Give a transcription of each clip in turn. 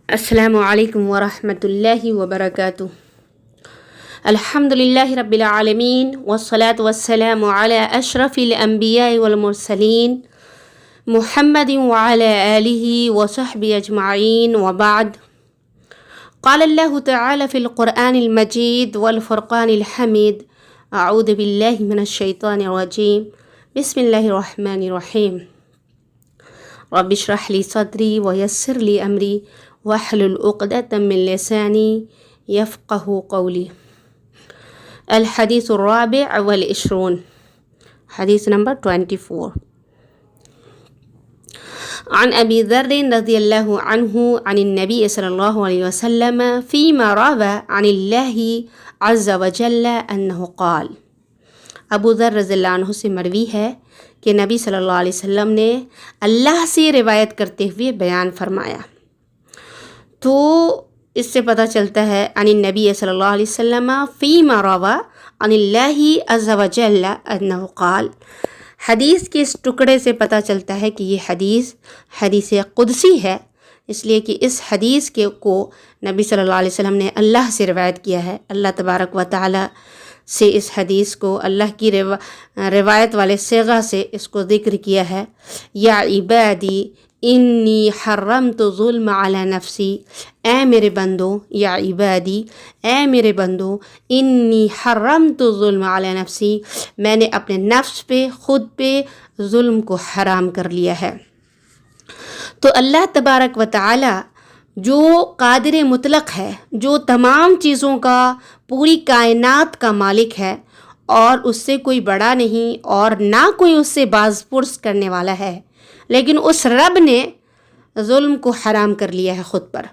السلام علیکم ورحمۃ اللہ وبرکاتہ۔ الحمد للہ رب العالمین والصلاة والسلام علی اشرف الانبیاء والمرسلین محمد وعلی آلہ وصحبہ اجمعین وبعد۔ قال اللہ تعالی فی القرآن المجید والفرقان الحمید، اعوذ باللہ من الشیطان الرجیم، بسم اللہ الرحمن الرحیم۔ رب اشرح لی صدری ویسر لی امری واحلل عقدۃ من لسانی یفقہوا قولی۔ الحدیث الرابع والعشرون، حدیث نمبر 24۔ عن ابی ذر رضی اللہ عنہ عن النبی صلی اللہ علیہ وسلم فیما روى عن اللہ عز وجل انہ قال۔ ابو ذر رضی اللہ عنہ سے مروی ہے کہ نبی صلی اللہ علیہ وسلم نے اللہ سے روایت کرتے ہوئے بیان فرمایا۔ تو اس سے پتہ چلتا ہے عن النبی صلی اللہ علیہ وسلم فیما روى عن اللہ عز وجل انہ قال، حدیث کے اس ٹکڑے سے پتہ چلتا ہے کہ یہ حدیث قدسی ہے، اس لیے کہ اس حدیث کو نبی صلی اللہ علیہ وسلم نے اللہ سے روایت کیا ہے۔ اللہ تبارک و تعالی سے اس حدیث کو اللہ کی روایت والے صیغہ سے اس کو ذکر کیا ہے۔ یا عبادی انی حرمت ظلم علی نفسی، اے میرے بندو، یا عبادی اے میرے بندو، انی حرمت ظلم علی نفسی، میں نے اپنے نفس پہ، خود پہ ظلم کو حرام کر لیا ہے۔ تو اللہ تبارک و تعالی جو قادر مطلق ہے، جو تمام چیزوں کا، پوری کائنات کا مالک ہے، اور اس سے کوئی بڑا نہیں اور نہ کوئی اس سے باز پرس کرنے والا ہے، لیکن اس رب نے ظلم کو حرام کر لیا ہے خود پر۔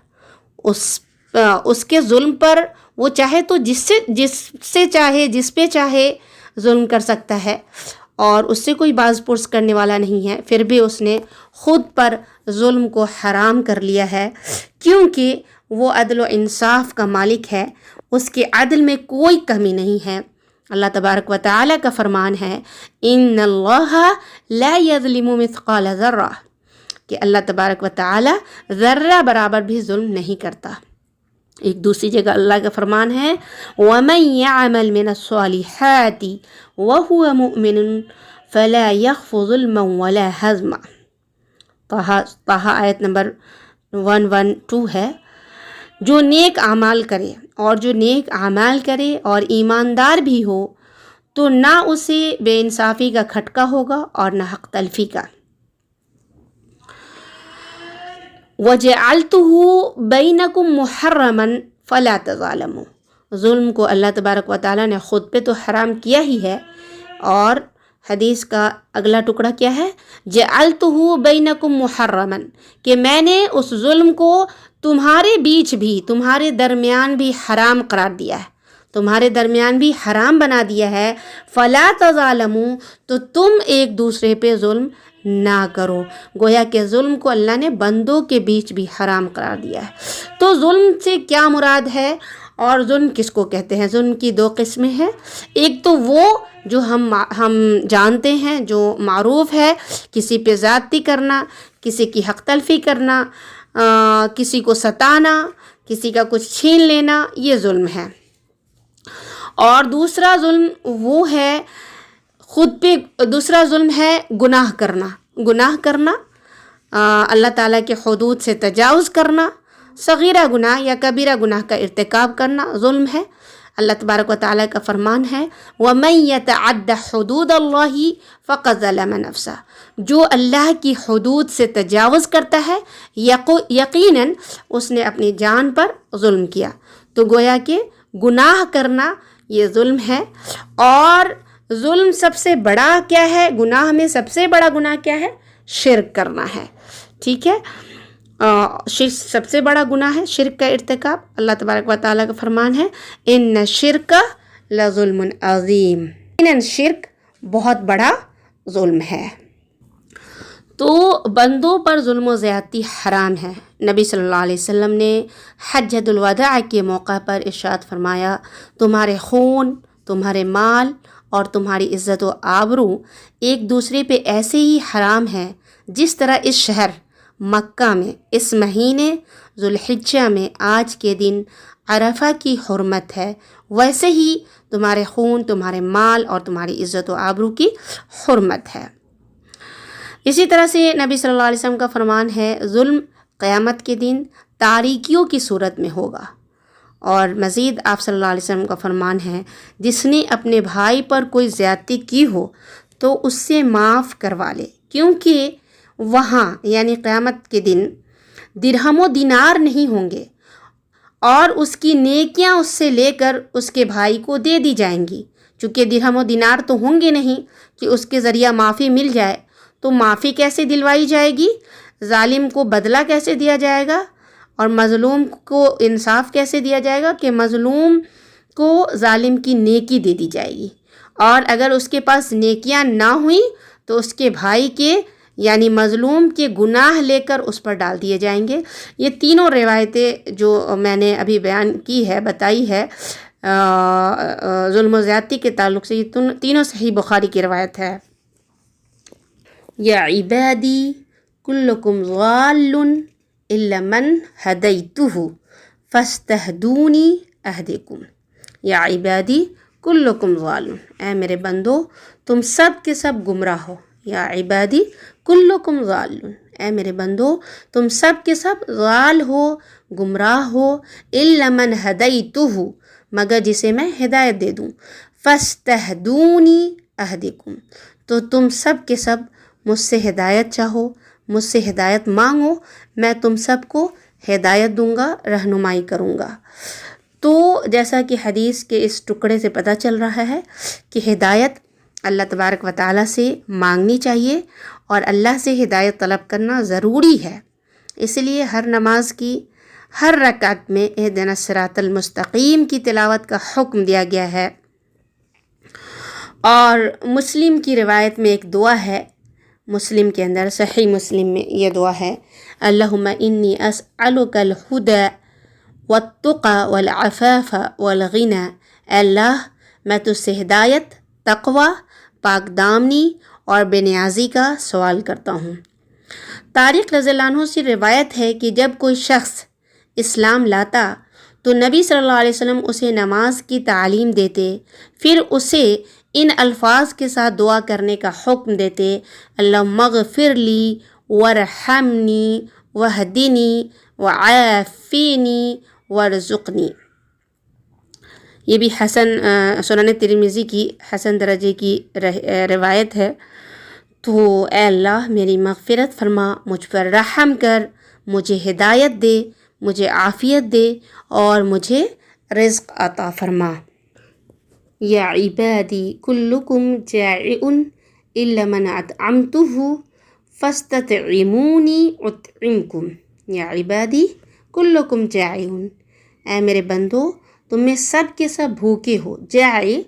اس کے ظلم پر وہ چاہے تو جس سے چاہے، جس پہ چاہے ظلم کر سکتا ہے، اور اس سے کوئی باز پرس کرنے والا نہیں ہے، پھر بھی اس نے خود پر ظلم کو حرام کر لیا ہے، کیونکہ وہ عدل و انصاف کا مالک ہے، اس کے عدل میں کوئی کمی نہیں ہے۔ اللہ تبارک و تعالی کا فرمان ہے ان اللہ لا یظلم مثقال ذرہ، کہ اللہ تبارک و تعالی ذرہ برابر بھی ظلم نہیں کرتا۔ ایک دوسری جگہ اللہ کا فرمان ہے وَمَن يَعْمَلْ مِنَ الصَّالِحَاتِ وَهُوَ مُؤْمِنٌ فَلَا يَخْفُ ظُلْمًا وَلَا هَضْمًا۔ طٰہٰ آیت نمبر 112 ہے۔ جو نیک اعمال کرے اور ایماندار بھی ہو تو نہ اسے بے انصافی کا کھٹکا ہوگا اور نہ حق تلفی کا۔ وَجَعَلْتُهُ بَيْنَكُمْ مُحَرَّمًا فَلَا تَظَالَمُوا، ظلم کو اللہ تبارک و تعالیٰ نے خود پہ تو حرام کیا ہی ہے، اور حدیث کا اگلا ٹکڑا کیا ہے؟ جَعَلْتُهُ بَيْنَكُمْ مُحَرَّمًا، کہ میں نے اس ظلم کو تمہارے بیچ بھی، تمہارے درمیان بھی حرام قرار دیا ہے، تمہارے درمیان بھی حرام بنا دیا ہے۔ فَلَا تَظَالَمُوا، تو تم ایک دوسرے پہ ظلم نہ کرو۔ گویا کہ ظلم کو اللہ نے بندوں کے بیچ بھی حرام قرار دیا ہے۔ تو ظلم سے کیا مراد ہے اور ظلم کس کو کہتے ہیں؟ ظلم کی دو قسمیں ہیں۔ ایک تو وہ جو ہم جانتے ہیں، جو معروف ہے، کسی پہ زیادتی کرنا، کسی کی حق تلفی کرنا، کسی کو ستانا، کسی کا کچھ چھین لینا، یہ ظلم ہے۔ اور دوسرا ظلم وہ ہے دوسرا ظلم ہے گناہ کرنا، اللہ تعالیٰ کے حدود سے تجاوز کرنا، صغیرہ گناہ یا کبیرہ گناہ کا ارتکاب کرنا ظلم ہے۔ اللہ تبارک و تعالیٰ کا فرمان ہے وَمَن يَتَعَدَّ حُدُودَ اللَّهِ فَقَدْ ظَلَمَ نَفْسَهُ، جو اللہ کی حدود سے تجاوز کرتا ہے یقیناً اس نے اپنی جان پر ظلم کیا۔ تو گویا کہ گناہ کرنا یہ ظلم ہے۔ اور ظلم سب سے بڑا کیا ہے؟ گناہ میں سب سے بڑا گناہ کیا ہے؟ شرک کرنا ہے، ٹھیک ہے؟ شرک سب سے بڑا گناہ ہے، شرک کا ارتکاب۔ اللہ تبارک و تعالیٰ کا فرمان ہے ان الشرک لظلم عظیم، شرک بہت بڑا ظلم ہے۔ تو بندوں پر ظلم و زیادتی حرام ہے۔ نبی صلی اللہ علیہ وسلم نے حجۃ الوداع کے موقع پر ارشاد فرمایا تمہارے خون، تمہارے مال اور تمہاری عزت و آبرو ایک دوسرے پہ ایسے ہی حرام ہے جس طرح اس شہر مکہ میں اس مہینے ذوالحجہ میں آج کے دن عرفہ کی حرمت ہے، ویسے ہی تمہارے خون، تمہارے مال اور تمہاری عزت و آبرو کی حرمت ہے۔ اسی طرح سے نبی صلی اللہ علیہ وسلم کا فرمان ہے، ظلم قیامت کے دن تاریکیوں کی صورت میں ہوگا۔ اور مزید آپ صلی اللہ علیہ وسلم کا فرمان ہے، جس نے اپنے بھائی پر کوئی زیادتی کی ہو تو اس سے معاف کروا لے، کیونکہ وہاں یعنی قیامت کے دن درہم و دینار نہیں ہوں گے اور اس کی نیکیاں اس سے لے کر اس کے بھائی کو دے دی جائیں گی۔ چونکہ درہم و دینار تو ہوں گے نہیں کہ اس کے ذریعہ معافی مل جائے، تو معافی کیسے دلوائی جائے گی، ظالم کو بدلہ کیسے دیا جائے گا، اور مظلوم کو انصاف کیسے دیا جائے گا کہ مظلوم کو ظالم کی نیکی دے دی جائے گی، اور اگر اس کے پاس نیکیاں نہ ہوئیں تو اس کے بھائی کے یعنی مظلوم کے گناہ لے کر اس پر ڈال دیے جائیں گے۔ یہ تینوں روایتیں جو میں نے ابھی بیان کی ہے، بتائی ہے ظلم و زیادتی کے تعلق سے، یہ تینوں صحیح بخاری کی روایت ہے۔ یا عبادی کلکم ضال الا من ہدیتہ فاستہدونی اہدکم۔ یا عبادی کلکم ضال، اے میرے بندو تم سب کے سب گمراہ ہو۔ یا عبادی کلکم ضال، اے میرے بندو تم سب کے سب ضال ہو، گمراہ ہو، الا من ہدیتہ، مگر جسے میں ہدایت دے دوں، فاستہدونی اہدکم، تو تم سب کے سب مجھ سے ہدایت چاہو، مجھ سے ہدایت مانگو، میں تم سب کو ہدایت دوں گا، رہنمائی کروں گا۔ تو جیسا کہ حدیث کے اس ٹکڑے سے پتہ چل رہا ہے کہ ہدایت اللہ تبارک و تعالیٰ سے مانگنی چاہیے اور اللہ سے ہدایت طلب کرنا ضروری ہے۔ اس لیے ہر نماز کی ہر رکعت میں اہدنا الصراط المستقیم کی تلاوت کا حکم دیا گیا ہے۔ اور مسلم کی روایت میں ایک دعا ہے، مسلم کے اندر صحیح مسلم میں یہ دعا ہے، اللہم انی اسألک الہدی والتقی والعفاف والغنی، اے اللہ میں تجھ سے ہدایت، تقوی، پاک دامنی اور بے نیازی کا سوال کرتا ہوں۔ طارق رضی اللہ عنہ سے روایت ہے کہ جب کوئی شخص اسلام لاتا تو نبی صلی اللہ علیہ وسلم اسے نماز کی تعلیم دیتے، پھر اسے ان الفاظ کے ساتھ دعا کرنے کا حکم دیتے، اللہم اغفر لی وارحمنی واہدنی وعافینی وارزقنی۔ یہ بھی سنن ترمذی کی حسن درجے کی روایت ہے۔ تو اے اللہ میری مغفرت فرما، مجھ پر رحم کر، مجھے ہدایت دے، مجھے عافیت دے اور مجھے رزق عطا فرما۔ یا عبادی کلکم جائع الا من اطعمتہ فاستطعمونی اطعمکم۔ یا عبادی کلکم جائع، اے میرے بندو تم میں سب کے سب بھوکے ہو، جائع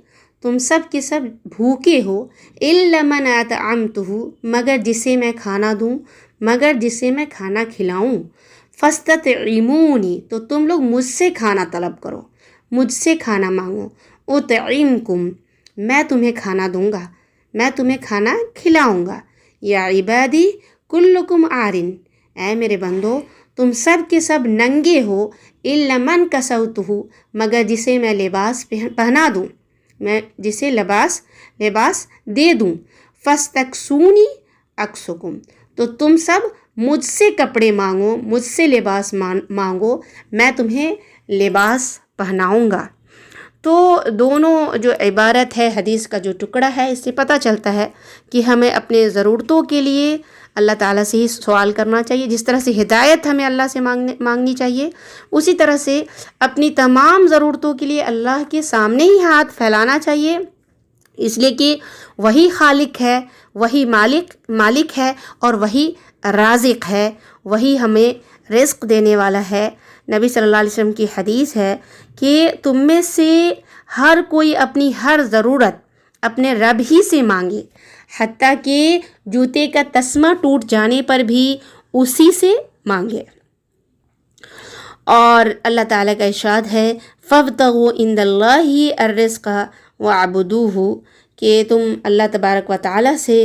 تم سب کے سب بھوکے ہو، الا من اطعمتہ مگر جسے میں کھانا دوں، مگر جسے میں کھانا کھلاؤں، فاستطعمونی تو تم لوگ مجھ سے کھانا طلب کرو، مجھ سے کھانا مانگو، اطعمکم میں تمہیں کھانا دوں گا، میں تمہیں کھانا کھلاؤں گا۔ یا عبادی کلکم عارن، اے میرے بندو تم سب کے سب ننگے ہو، الا من کسوتہ مگر جسے میں لباس پہنا دوں، میں جسے لباس دے دوں، فاستکسونی اکسکم تو تم سب مجھ سے کپڑے مانگو، مجھ سے لباس مانگو، میں تمہیں لباس پہناؤں گا۔ تو دونوں جو عبارت ہے، حدیث کا جو ٹکڑا ہے، اس سے پتہ چلتا ہے کہ ہمیں اپنے ضرورتوں کے لیے اللہ تعالیٰ سے ہی سوال کرنا چاہیے۔ جس طرح سے ہدایت ہمیں اللہ سے مانگنی چاہیے، اسی طرح سے اپنی تمام ضرورتوں کے لیے اللہ کے سامنے ہی ہاتھ پھیلانا چاہیے، اس لیے کہ وہی خالق ہے، وہی مالک ہے اور وہی رازق ہے، وہی ہمیں رزق دینے والا ہے۔ نبی صلی اللہ علیہ وسلم کی حدیث ہے کہ تم میں سے ہر کوئی اپنی ہر ضرورت اپنے رب ہی سے مانگے، حتیٰ کہ جوتے کا تسمہ ٹوٹ جانے پر بھی اسی سے مانگے۔ اور اللہ تعالیٰ کا ارشاد ہے فَابْتَغُوا عِنْدَ اللَّهِ الرِّزْقَ وَاعْبُدُوهُ، کہ تم اللہ تبارک و تعالیٰ سے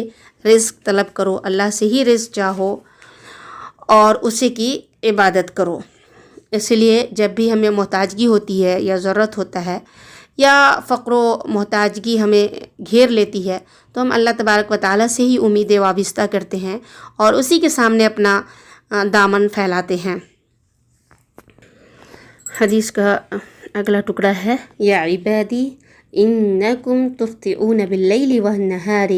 رزق طلب کرو، اللہ سے ہی رزق چاہو اور اسی کی عبادت کرو۔ اس لیے جب بھی ہمیں محتاجگی ہوتی ہے یا ضرورت ہوتا ہے یا فقر و محتاجگی ہمیں گھیر لیتی ہے تو ہم اللہ تبارک و تعالیٰ سے ہی امید وابستہ کرتے ہیں اور اسی کے سامنے اپنا دامن پھیلاتے ہیں۔ حدیث کا اگلا ٹکڑا ہے، یا عبادی انکم تخطئون باللیل والنہار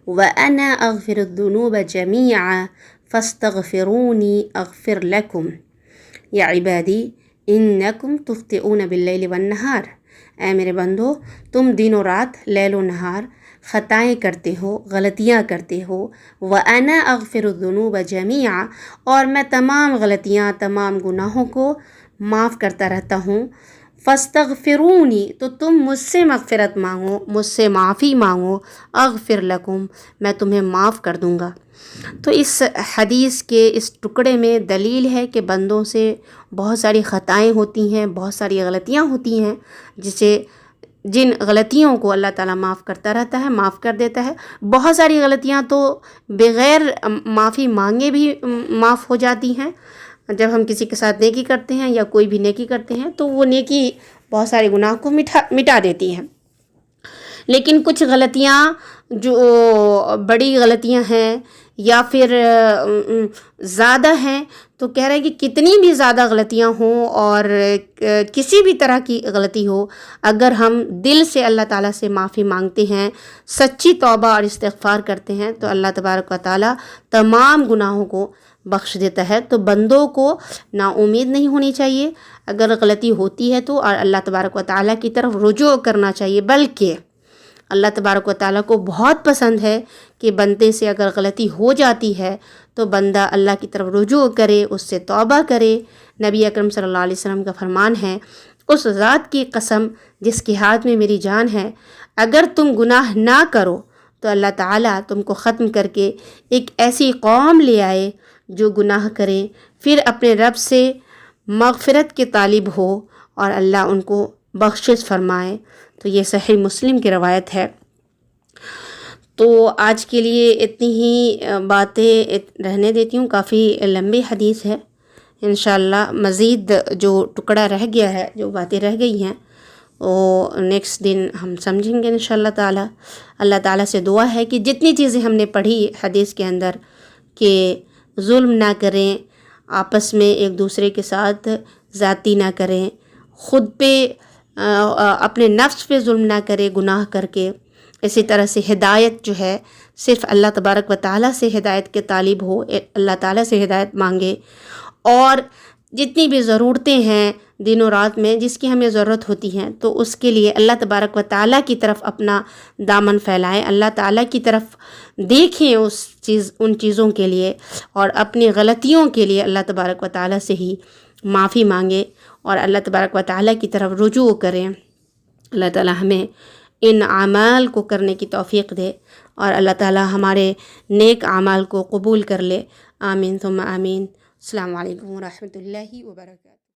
وانا اغفر الذنوب جميعا فاستغفرونی اغفر لکم۔ یا عبادی انکم تخطئون باللیل والنہار، اے میرے بندو تم دن و رات لیل و نہار خطائیں کرتے ہو، غلطیاں کرتے ہو، وَأَنَا أَغْفِرُ الذُّنُوبَ جَمِيعًا، اور میں تمام غلطیاں تمام گناہوں کو معاف کرتا رہتا ہوں، فَاسْتَغْفِرُونِی، تو تم مجھ سے مغفرت مانگو، مجھ سے معافی مانگو، اغفر لکم، میں تمہیں معاف کر دوں گا۔ تو اس حدیث کے اس ٹکڑے میں دلیل ہے کہ بندوں سے بہت ساری خطائیں ہوتی ہیں، بہت ساری غلطیاں ہوتی ہیں، جن غلطیوں کو اللہ تعالیٰ معاف کرتا رہتا ہے، معاف کر دیتا ہے۔ بہت ساری غلطیاں تو بغیر معافی مانگے بھی معاف ہو جاتی ہیں۔ جب ہم کسی کے ساتھ نیکی کرتے ہیں یا کوئی بھی نیکی کرتے ہیں تو وہ نیکی بہت سارے گناہ کو مٹا دیتی ہے، لیکن کچھ غلطیاں جو بڑی غلطیاں ہیں یا پھر زیادہ ہیں، تو کہہ رہے ہیں کہ کتنی بھی زیادہ غلطیاں ہوں اور کسی بھی طرح کی غلطی ہو، اگر ہم دل سے اللہ تعالیٰ سے معافی مانگتے ہیں، سچی توبہ اور استغفار کرتے ہیں، تو اللہ تبارک و تعالیٰ تمام گناہوں کو بخش دیتا ہے۔ تو بندوں کو نا امید نہیں ہونی چاہیے، اگر غلطی ہوتی ہے تو اور اللہ تبارک و تعالیٰ کی طرف رجوع کرنا چاہیے، بلکہ اللہ تبارک و تعالیٰ کو بہت پسند ہے کہ بندے سے اگر غلطی ہو جاتی ہے تو بندہ اللہ کی طرف رجوع کرے، اس سے توبہ کرے۔ نبی اکرم صلی اللہ علیہ وسلم کا فرمان ہے، اس ذات کی قسم جس کے ہاتھ میں میری جان ہے، اگر تم گناہ نہ کرو تو اللہ تعالیٰ تم کو ختم کر کے ایک ایسی قوم لے آئے جو گناہ کرے، پھر اپنے رب سے مغفرت کے طالب ہو اور اللہ ان کو بخشش فرمائے۔ تو یہ صحیح مسلم کی روایت ہے۔ تو آج کے لیے اتنی ہی باتیں رہنے دیتی ہوں، کافی لمبی حدیث ہے۔ انشاءاللہ مزید جو ٹکڑا رہ گیا ہے، جو باتیں رہ گئی ہیں، وہ نیکسٹ دن ہم سمجھیں گے انشاءاللہ تعالی۔ اللہ تعالیٰ سے دعا ہے کہ جتنی چیزیں ہم نے پڑھی حدیث کے اندر، کہ ظلم نہ کریں، آپس میں ایک دوسرے کے ساتھ زیادتی نہ کریں، خود پہ اپنے نفس پہ ظلم نہ کرے گناہ کر کے، اسی طرح سے ہدایت جو ہے صرف اللہ تبارک و تعالیٰ سے ہدایت کے طالب ہو، اللہ تعالیٰ سے ہدایت مانگے، اور جتنی بھی ضرورتیں ہیں دن و رات میں جس کی ہمیں ضرورت ہوتی ہیں تو اس کے لیے اللہ تبارک و تعالیٰ کی طرف اپنا دامن پھیلائیں، اللہ تعالیٰ کی طرف دیکھیں ان چیزوں کے لیے، اور اپنی غلطیوں کے لیے اللہ تبارک و تعالیٰ سے ہی معافی مانگے اور اللہ تبارک و تعالیٰ کی طرف رجوع کریں۔ اللہ تعالیٰ ہمیں ان اعمال کو کرنے کی توفیق دے اور اللہ تعالیٰ ہمارے نیک اعمال کو قبول کر لے۔ آمین ثم آمین۔ السلام علیکم ورحمۃ اللہ وبرکاتہ۔